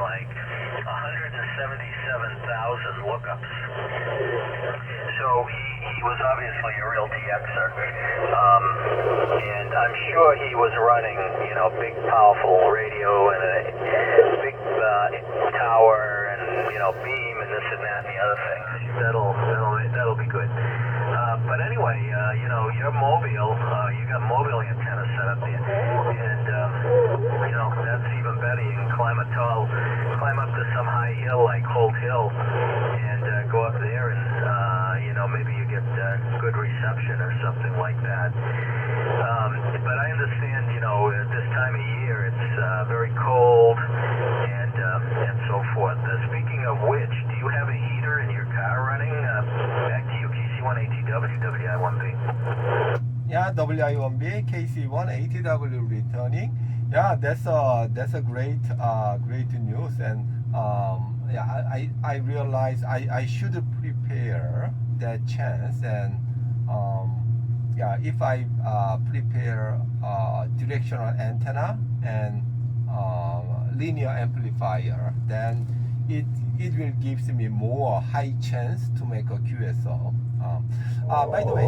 like 177,000 lookups. So he was obviously a real DXer. And I'm sure he was running, big powerful radio and a big tower and, beam and this and that and the other thing. That'll be good. But anyway, you're mobile. You got mobile antenna set up there, and that's even better. You can climb up to some high hill like Holt Hill, and go up there, and maybe you get good reception or something like that. But I understand, at this time of year, it's very cold and so forth. Speaking of which, do you have a heater in your car running? Back to you, KC1ATW, WI1B. Yeah, WI1B, KC1ATW returning. Yeah, that's a great news, and I realize I should prepare that chance, and if I prepare directional antenna and linear amplifier, then it will give me more high chance to make a QSO. By the way,